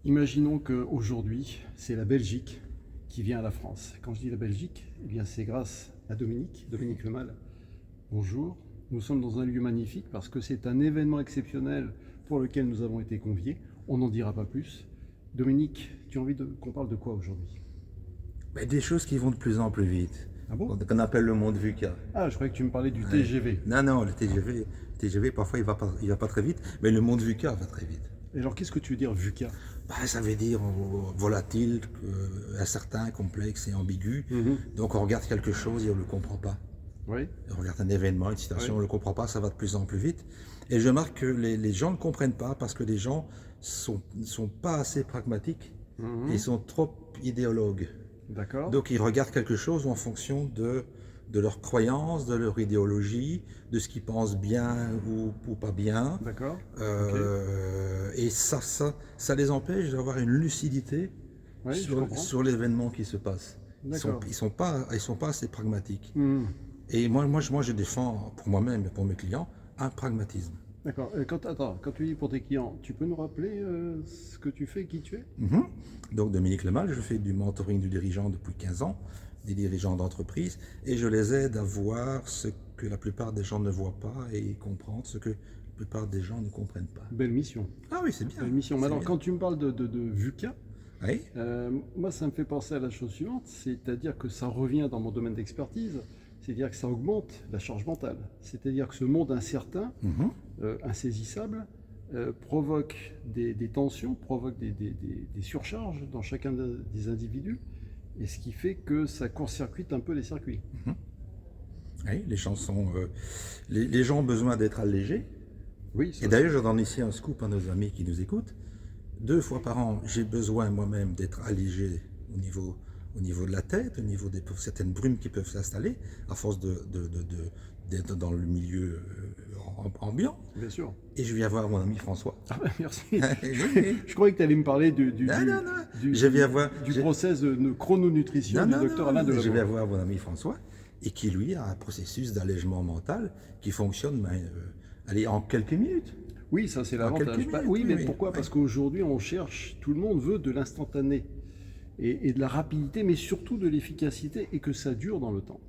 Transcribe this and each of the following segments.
Imaginons qu'aujourd'hui, c'est la Belgique qui vient à la France. Quand je dis la Belgique, eh bien c'est grâce à Dominique Lemal. Bonjour, nous sommes dans un lieu magnifique parce que c'est un événement exceptionnel pour lequel nous avons été conviés. On n'en dira pas plus. Dominique, tu as envie qu'on parle de quoi aujourd'hui? Des choses qui vont de plus en plus vite, Ah bon? qu'on appelle le monde VUCA. Ah, je croyais que tu me parlais du Ouais. TGV. Non, le TGV parfois il va pas très vite, mais le monde VUCA va très vite. Et alors, qu'est-ce que tu veux dire VUCA? Ça veut dire volatile, incertain, complexe et ambigu. Donc on regarde quelque chose et on ne le comprend pas. Oui, On regarde un événement, une situation, on ne le comprend pas, ça va de plus en plus vite. Et je remarque que les gens ne comprennent pas parce que les gens ne sont pas assez pragmatiques et ils sont trop idéologues. d'accord. Donc ils regardent quelque chose en fonction de leurs croyances, de leur idéologie, de ce qu'ils pensent bien ou pas bien. D'accord. Et ça les empêche d'avoir une lucidité Oui, je comprends. sur l'événement qui se passe. D'accord. Ils sont pas assez pragmatiques. Mhm. Et moi, je défends pour moi-même et pour mes clients un pragmatisme. D'accord. Quand tu dis pour tes clients, tu peux nous rappeler ce que tu fais, qui tu es? Donc Dominique Lemal, je fais du mentoring du dirigeant depuis 15 ans, des dirigeants d'entreprise, et je les aide à voir ce que la plupart des gens ne voient pas et comprendre ce que la plupart des gens ne comprennent pas. Belle mission. Ah oui, c'est bien. Belle mission. Mais C'est alors, bien. quand tu me parles de VUCA, Oui, moi, ça me fait penser à la chose suivante, c'est-à-dire que ça revient dans mon domaine d'expertise, c'est-à-dire que ça augmente la charge mentale. C'est-à-dire que ce monde incertain, insaisissable, provoque des tensions, provoque des surcharges dans chacun des individus, et ce qui fait que ça court-circuite un peu les circuits. oui, les gens les gens ont besoin d'être allégés. Oui, ça, Et d'ailleurs, je donne ici un scoop à nos amis qui nous écoutent. 2 fois par an, j'ai besoin moi-même d'être allégé au niveau de la tête, au niveau de certaines brumes qui peuvent s'installer, à force d'être dans le milieu ambiant. bien sûr. Et je viens voir mon ami François. Ah ben, merci. Oui. Je croyais que tu allais me parler du Non. Je viens voir. process de chrononutrition du docteur Alain Je Delaborde. viens voir mon ami François et qui lui a un processus d'allègement mental qui fonctionne allez, en quelques minutes. Oui, ça c'est En quelques l'avantage. minutes, Oui, mais oui, pourquoi? oui. Parce qu'aujourd'hui on cherche, tout le monde veut de l'instantané et de la rapidité, mais surtout de l'efficacité et que ça dure dans le temps.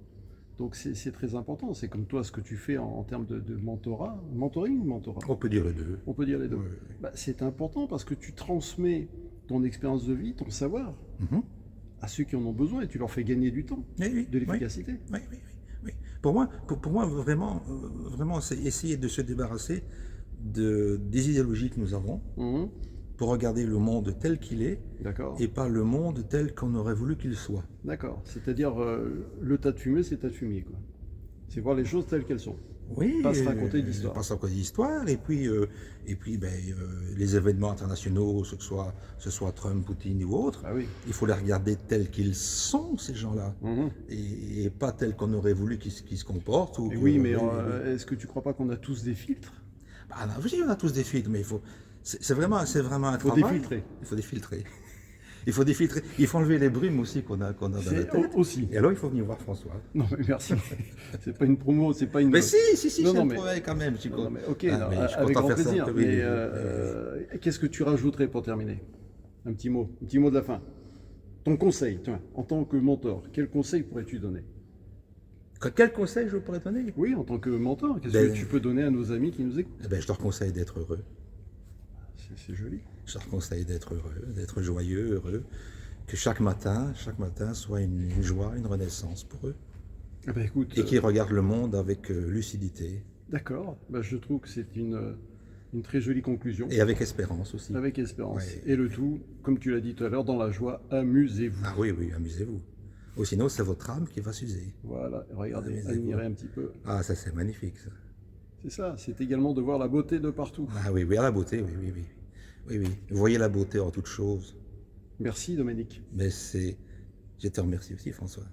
Donc c'est très important. C'est comme toi ce que tu fais en termes de mentorat, mentoring ou mentorat? On peut dire les deux. On peut dire les deux. Oui. C'est important parce que tu transmets ton expérience de vie, ton savoir à ceux qui en ont besoin et tu leur fais gagner du temps, Oui, de l'efficacité. Oui. Pour moi vraiment, c'est essayer de se débarrasser des idéologies que nous avons pour regarder le monde tel qu'il est D'accord. et pas le monde tel qu'on aurait voulu qu'il soit. D'accord. C'est-à-dire le tas de fumée, c'est tas de fumier, quoi. C'est voir les choses telles qu'elles sont. Oui, Pas se raconter d'histoire. Pas se raconter d'histoire. Et puis, les événements internationaux, ce soit Trump, Poutine ou autre, Ah oui. il faut les regarder tels qu'ils sont, ces gens-là, et pas tels qu'on aurait voulu qu'ils se comportent. Et oui, mais est-ce que tu crois pas qu'on a tous des filtres? Oui, on a tous des filtres, mais c'est vraiment un travail. Défiltrer. Il faut défiltrer. Il faut défiltrer. Il faut enlever les brumes aussi qu'on a dans la tête. Aussi. Et alors, il faut venir voir François. Non, mais merci. C'est pas une promo, c'est pas une. Mais si, Non, je non, le mais- promets quand même. Non, mais ok, Ah, non, mais je suis avec content grand de faire ça. plaisir. Oui, Mais qu'est-ce que tu rajouterais pour terminer? Un petit mot de la fin. Ton conseil, tiens, en tant que mentor, quel conseil pourrais-tu donner? Quel conseil je pourrais donner? Oui, en tant que mentor, qu'est-ce Ben- que tu peux donner à nos amis qui nous écoutent? Je leur conseille d'être heureux. C'est joli. Je leur conseille d'être heureux, d'être joyeux, heureux. Que chaque matin soit une joie, une renaissance pour eux. Eh ben, écoute, Et qu'ils regardent le monde avec lucidité d'accord, je trouve que c'est une très jolie conclusion. et avec espérance aussi. Avec espérance. Ouais. Et le tout, comme tu l'as dit tout à l'heure, dans la joie, amusez-vous. Ah oui, amusez-vous. Ou sinon, c'est votre âme qui va s'user. Voilà, regardez, Amusez-vous. admirez un petit peu. Ah, ça c'est magnifique ça. C'est ça, c'est également de voir la beauté de partout. Ah oui, la beauté, oui. Vous voyez la beauté en toute chose. Merci Dominique. Je te remercie aussi, François.